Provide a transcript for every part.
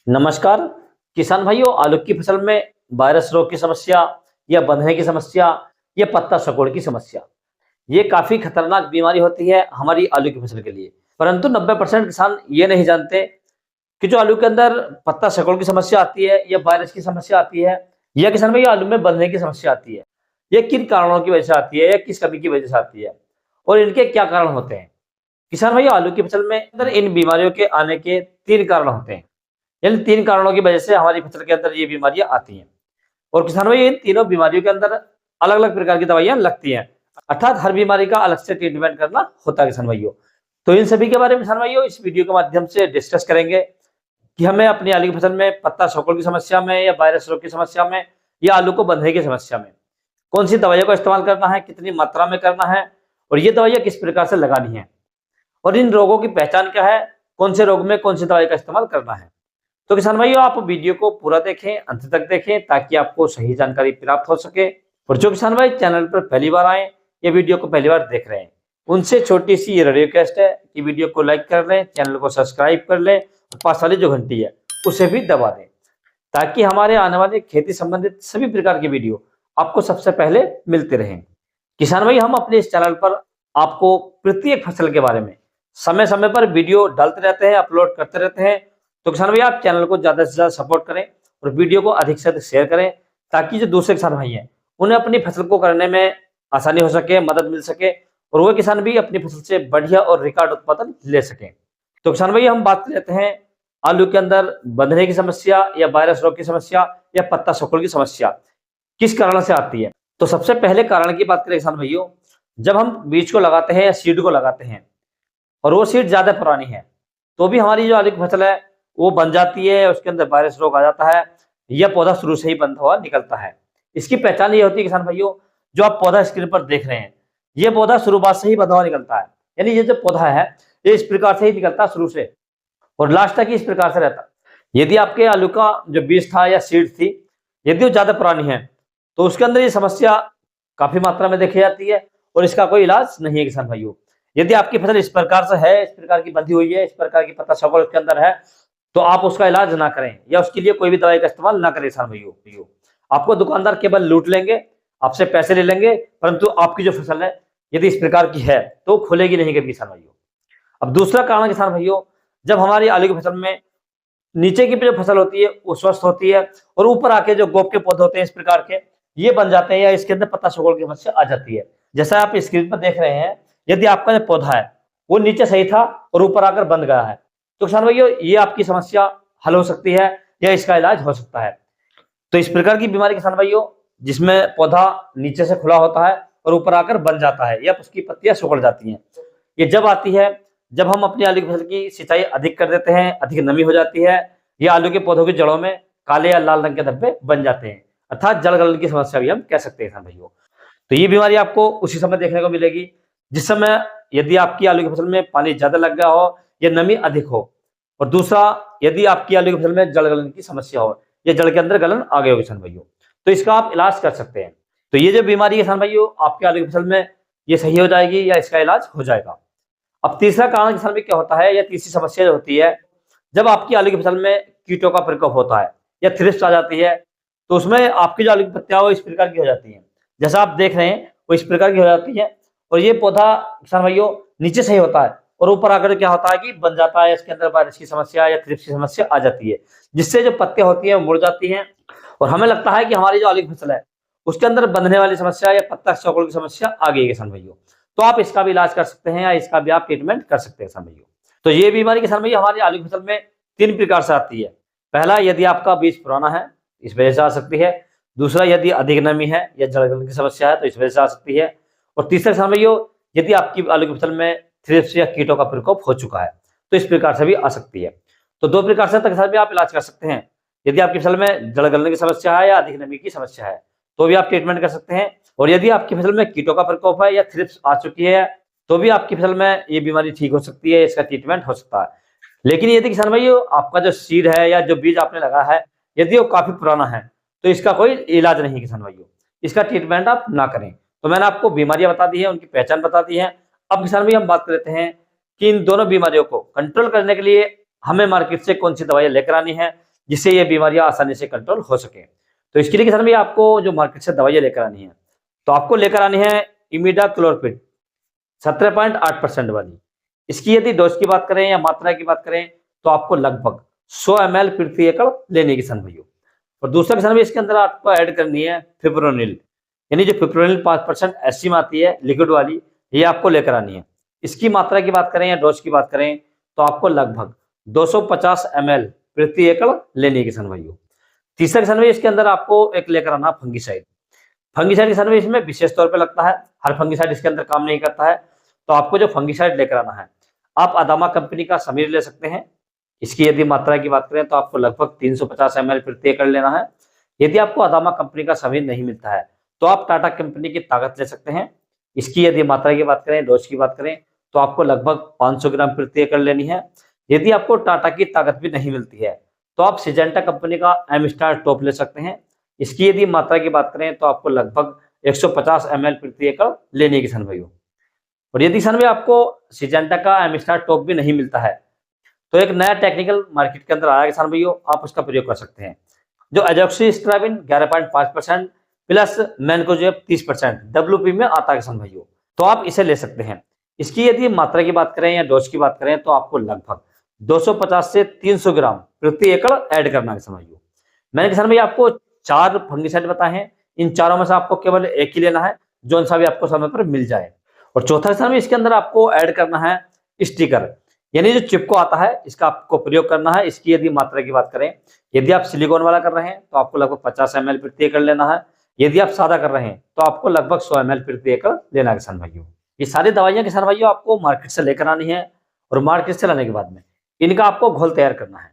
नमस्कार किसान भाइयों, आलू की फसल में वायरस रोग की समस्या या बंधने की समस्या या पत्ता सिकुड़ की समस्या, ये काफी खतरनाक बीमारी होती है हमारी आलू की फसल के लिए। परंतु 90% किसान ये नहीं जानते कि जो आलू के अंदर पत्ता सिकुड़ की समस्या आती है या वायरस की समस्या आती है या किसान भाई आलू में बंधने की समस्या आती है, ये किन कारणों की वजह से आती है या किस कमी की वजह से आती है और इनके क्या कारण होते हैं। किसान भाई आलू की फसल में अंदर इन बीमारियों के आने के 3 कारण होते हैं। इन 3 कारणों की वजह से हमारी फसल के अंदर ये बीमारियां आती हैं और किसान भाई इन तीनों बीमारियों के अंदर अलग अलग प्रकार की दवाइयां लगती हैं, अर्थात हर बीमारी का अलग से ट्रीटमेंट करना होता है किसान भाइयों। तो इन सभी के बारे में किसान भाइयों इस वीडियो के माध्यम से डिस्कस करेंगे कि हमें अपनी आलू की फसल में पत्ता सिकुड़ की समस्या में या वायरस रोग की समस्या में या आलू को बंधने की समस्या में कौन सी दवाइयों का इस्तेमाल करना है, कितनी मात्रा में करना है और ये दवाइयां किस प्रकार से लगानी है और इन रोगों की पहचान क्या है, कौन से रोग में कौन सी दवाई का इस्तेमाल करना है। तो किसान भाइयों आप वीडियो को पूरा देखें, अंत तक देखें ताकि आपको सही जानकारी प्राप्त हो सके। और जो किसान भाई चैनल पर पहली बार आए या वीडियो को पहली बार देख रहे हैं, उनसे छोटी सी ये रिक्वेस्ट है कि वीडियो को लाइक कर लें, चैनल को सब्सक्राइब कर लें और पास वाली जो घंटी है उसे भी दबा दें ताकि हमारे आने वाले खेती संबंधित सभी प्रकार की वीडियो आपको सबसे पहले मिलते रहें। किसान भाई हम अपने इस चैनल पर आपको प्रत्येक फसल के बारे में समय समय पर वीडियो डालते रहते हैं, अपलोड करते रहते हैं। तो किसान भाई आप चैनल को ज्यादा से ज्यादा सपोर्ट करें और वीडियो को अधिक से अधिक शेयर करें ताकि जो दूसरे किसान भाई हैं उन्हें अपनी फसल को करने में आसानी हो सके, मदद मिल सके और वो किसान भी अपनी फसल से बढ़िया और रिकॉर्ड उत्पादन ले सकें। तो किसान भाई हम बात कर लेते हैं आलू के अंदर बंधने की समस्या या वायरस रोग की समस्या या पत्ता सिकुड़ की समस्या किस कारण से आती है। तो सबसे पहले कारण की बात करें किसान भाइयों, जब हम बीज को लगाते हैं या सीड को लगाते हैं और वो सीड ज्यादा पुरानी है तो भी हमारी जो आलू की फसल है वो बन जाती है, उसके अंदर वायरस रोग आ जाता है या पौधा शुरू से ही बंधा हुआ निकलता है। इसकी पहचान ये होती है किसान भाइयों, जो आप पौधा स्क्रीन पर देख रहे हैं ये पौधा शुरुआत से ही बंधा हुआ निकलता है, यानी ये जो पौधा है ये इस प्रकार से ही निकलता है शुरू से और लास्ट तक ही इस प्रकार से रहता है। यदि आपके आलू का जो बीज था या सीड थी यदि वो ज्यादा पुरानी है तो उसके अंदर ये समस्या काफी मात्रा में देखी जाती है और इसका कोई इलाज नहीं है किसान भाइयों। यदि आपकी फसल इस प्रकार से है, इस प्रकार की बंधी हुई है, इस प्रकार की पत्ता सिकुड़ उसके अंदर है, तो आप उसका इलाज ना करें या उसके लिए कोई भी दवाई का इस्तेमाल ना करें किसान भाइयों। आपको दुकानदार केवल लूट लेंगे, आपसे पैसे ले लेंगे, परंतु आपकी जो फसल है यदि इस प्रकार की है तो खुलेगी नहीं कभी किसान भाइयों। अब दूसरा कारण किसान भाइयों, जब हमारी आलू की फसल में नीचे की जो फसल होती है वो स्वस्थ होती है और ऊपर आके जो गोप के पौधे होते हैं इस प्रकार के ये बन जाते हैं या इसके अंदर पत्ता सिकुड़ की समस्या आ जाती है। जैसा आप स्क्रीन पर देख रहे हैं, यदि आपका जो पौधा है वो नीचे सही था और ऊपर आकर बंद गया है तो किसान भाइयों ये आपकी समस्या हल हो सकती है या इसका इलाज हो सकता है। तो इस प्रकार की बीमारी किसान भाइयों जिसमें पौधा नीचे से खुला होता है और ऊपर आकर बन जाता है या उसकी पत्तियां सिकुड़ जाती हैं, ये जब आती है जब हम अपनी आलू की फसल की सिंचाई अधिक कर देते हैं, अधिक नमी हो जाती है या आलू के पौधों की जड़ों में काले या लाल रंग के धब्बे बन जाते हैं, अर्थात जल गलन की समस्या भी हम कह सकते हैं किसान भाइयों। तो ये बीमारी आपको उसी समय देखने को मिलेगी जिस समय यदि आपकी आलू की फसल में पानी ज्यादा लग गया हो या नमी अधिक हो और दूसरा यदि आपकी आलू की फसल में जल गलन की समस्या हो या जड़ के अंदर गलन आ गए हो किसान भाइयों, तो इसका आप इलाज कर सकते हैं। तो ये जो बीमारी है किसान भाइयों आपके आलू की फसल में ये सही हो जाएगी या इसका इलाज हो जाएगा। अब तीसरा कारण किसान में क्या होता है या तीसरी समस्या जो होती है, जब आपकी आलू की फसल में कीटों का प्रकोप होता है या थ्रिप्स आ जाती है तो उसमें आपकी जो आलू की पत्तियां वो इस प्रकार की हो जाती हैं, जैसा आप देख रहे हैं वो इस प्रकार की हो जाती है और ये पौधा किसान भाइयों नीचे से ही होता है और ऊपर आकर क्या होता है कि बन जाता है, इसके अंदर वायरस की समस्या या थ्रिप्स की समस्या आ जाती है जिससे जो पत्तियां होती हैं वो मुड़ जाती हैं और हमें लगता है कि हमारी जो आलू की फसल है उसके अंदर बंधने वाली समस्या या पत्ता सिकुड़ की समस्या आ गई है किसान भाइयों। तो आप इसका भी इलाज कर सकते हैं या इसका भी आप ट्रीटमेंट कर सकते हैं किसान भाइयों। तो ये बीमारी किसान भाइयों हमारी आलू की फसल में 3 प्रकार से आती है। पहला, यदि आपका बीज पुराना है इस वजह से आ सकती है। दूसरा, यदि अधिक नमी है या जड़ गलन की समस्या है तो इस वजह से आ सकती है। और तीसरा किसान भाइयों, यदि आपकी आलू की फसल में थ्रिप्स या कीटों का प्रकोप हो चुका है तो इस प्रकार से भी आ सकती है। तो 2 प्रकार से किसान भी आप इलाज कर सकते हैं। यदि आपकी फसल में जड़ गलने की समस्या है या अधिक नमी की समस्या है तो भी आप ट्रीटमेंट कर सकते हैं और यदि आपकी फसल में कीटों का प्रकोप है या थ्रिप्स आ चुकी है तो भी आपकी फसल में ये बीमारी ठीक हो सकती है, इसका ट्रीटमेंट हो सकता है। लेकिन यदि किसान भाइयों आपका जो सीड है या जो बीज आपने लगाया है यदि वो काफी पुराना है तो इसका कोई इलाज नहीं किसान भाइयों, इसका ट्रीटमेंट आप ना करें। तो मैंने आपको बीमारियां बता दी है, उनकी पहचान बता दी है। अब किसान भाई हम बात कर लेते हैं कि इन दोनों बीमारियों को कंट्रोल करने के लिए हमें मार्केट से कौन सी दवाइयां लेकर आनी है जिससे ये बीमारियां आसानी से कंट्रोल हो सके। तो इसके लिए किसान भाई आपको जो मार्केट से दवाइयाँ लेकर आनी है, तो आपको लेकर आनी है इमिडाक्लोपीड 17.8% वाली। इसकी यदि डोज की बात करें या मात्रा की बात करें, तो आपको लगभग 100 ml प्रति एकड़ लेनी है किसान भाइयों। और दूसरा किसान भाई इसके अंदर आपको ऐड करनी है फिप्रोनिल, यानी जो फिप्रोनिल 5% एस्टिम आती है लिक्विड वाली, ये आपको लेकर आनी है। इसकी मात्रा की बात करें या डोज की बात करें, तो आपको लगभग 250 ml प्रति एकड़ लेनी है किसान भाइयों। तीसरा किसान भाई इसके अंदर आपको एक लेकर आना फंगिसाइड। फंगिसाइड किसान भाई इसमें विशेष तौर पे लगता है, हर फंगिसाइड इसके अंदर काम नहीं करता है। तो आपको जो फंगिसाइड लेकर आना है, आप अदामा कंपनी का समीर ले सकते हैं। इसकी यदि मात्रा की बात करें, तो आपको लगभग 350 ml प्रति एकड़ लेना है। यदि आपको अदामा कंपनी का समीर नहीं मिलता है, तो आप टाटा कंपनी की ताकत ले सकते हैं। इसकी यदि मात्रा की बात करें, डोज की बात करें, तो आपको लगभग 500 ग्राम प्रति एकड़ लेनी है। यदि आपको टाटा की ताकत भी नहीं मिलती है, तो आप सिजेंटा कंपनी का एम स्टार टॉप ले सकते हैं। इसकी यदि मात्रा की बात करें, तो आपको लगभग 150 ml प्रति एकड़ लेनी है किसान भाइयों। और यदि किसान भाई आपको सिजेंटा का एम स्टार टॉप भी नहीं मिलता है, तो एक नया टेक्निकल मार्केट के अंदर आया किसान भाइयों, आप उसका प्रयोग कर सकते हैं। जो एजॉक्सिस्ट्राबिन 11.5% प्लस मैनकोजेब 30% WP में आता है किसान भाइयों, तो आप इसे ले सकते हैं। इसकी यदि मात्रा की बात करें या डोज की बात करें, तो आपको लगभग 250 से 300 ग्राम प्रति एकड़ ऐड करना है किसान भाइयों। मैंने किसान भाई आपको 4 फंगिसाइड बताए हैं, इन चारों में से आपको केवल एक ही लेना है, जो सा भी आपको समय पर मिल जाए। और चौथा किसान भाई इसके अंदर आपको ऐड करना है स्टिकर, यानी जो चिपको आता है, इसका आपको प्रयोग करना है। इसकी यदि मात्रा की बात करें, यदि आप सिलिकॉन वाला कर रहे हैं, तो आपको लगभग 50 ml प्रति एकड़ लेना है। यदि आप सादा कर रहे हैं, तो आपको लगभग 100 ml प्रति एकड़ लेना है किसान भाइयों। ये सारी दवाइयां किसान भाइयों आपको मार्केट से लेकर आनी है, और मार्केट से लाने के बाद में इनका आपको घोल तैयार करना है।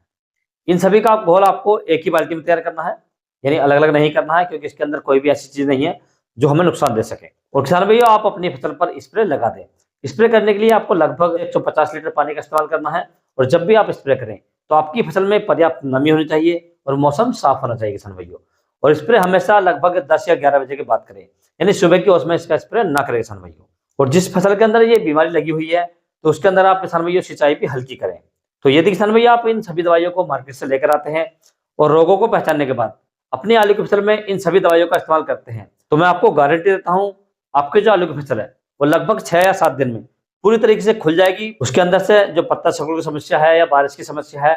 इन सभी का घोल आपको एक ही बाल्टी में तैयार करना है, यानी अलग अलग नहीं करना है, क्योंकि इसके अंदर कोई भी ऐसी चीज नहीं है जो हमें नुकसान दे सके। और किसान भैया आप अपनी फसल पर स्प्रे लगा दें। स्प्रे करने के लिए आपको लगभग 150 लीटर पानी का इस्तेमाल करना है। और जब भी आप स्प्रे करें, तो आपकी फसल में पर्याप्त नमी होनी चाहिए और मौसम साफ होना चाहिए किसान भाइयों। और स्प्रे हमेशा लगभग 10 या 11 बजे के बाद करें, यानी सुबह के उसमें इसका स्प्रे ना करें किसान भाइयों। और जिस फसल के अंदर ये बीमारी लगी हुई है, तो उसके अंदर आप किसान भैया सिंचाई भी हल्की करें। तो यदि किसान भैया आप इन सभी दवाइयों को मार्केट से लेकर आते हैं और रोगों को पहचानने के बाद अपनी आलू की फसल में इन सभी दवाइयों का इस्तेमाल करते हैं, तो मैं आपको गारंटी देता हूं, आपकी जो आलू की फसल है वो लगभग 6 या 7 दिन में पूरी तरीके से खुल जाएगी। उसके अंदर से जो पत्ता सिकुड़ की समस्या है या बारिश की समस्या है,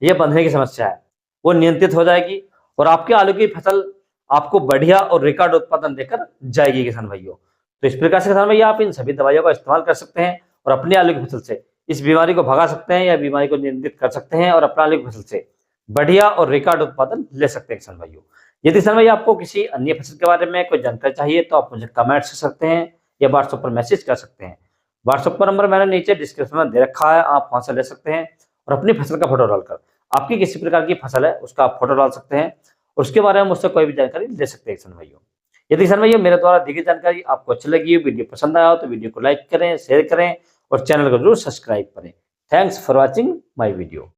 ये बंधने की समस्या है, वो नियंत्रित हो जाएगी। और आपके आलू की फसल आपको बढ़िया और रिकॉर्ड उत्पादन देकर जाएगी किसान भाइयों। तो इस प्रकार से किसान भैया आप इन सभी दवाइयों का इस्तेमाल कर सकते हैं और अपनी आलू की फसल से इस बीमारी को भगा सकते हैं या बीमारी को नियंत्रित कर सकते हैं, और अपना आलू की फसल से बढ़िया और रिकॉर्ड उत्पादन ले सकते हैं किसान भाइयों। यदि किसान भाई आपको किसी अन्य फसल के बारे में कोई जानकारी चाहिए, तो आप मुझे कमेंट कर सकते हैं या व्हाट्सएप पर मैसेज कर सकते हैं। व्हाट्सएप का नंबर मैंने नीचे डिस्क्रिप्शन में दे रखा है, आप वहां से ले सकते हैं और अपनी फसल का फोटो डालकर आपकी किसी प्रकार की फसल है उसका आप फोटो डाल सकते हैं और उसके बारे में मुझसे कोई भी जानकारी ले सकते हैं किसान भाइयों। यदि किसान भाइयों मेरे द्वारा दी गई जानकारी आपको अच्छी लगी, वीडियो पसंद आया हो, तो वीडियो को लाइक करें, शेयर करें और चैनल को जरूर सब्सक्राइब करें। Thanks for watching my video.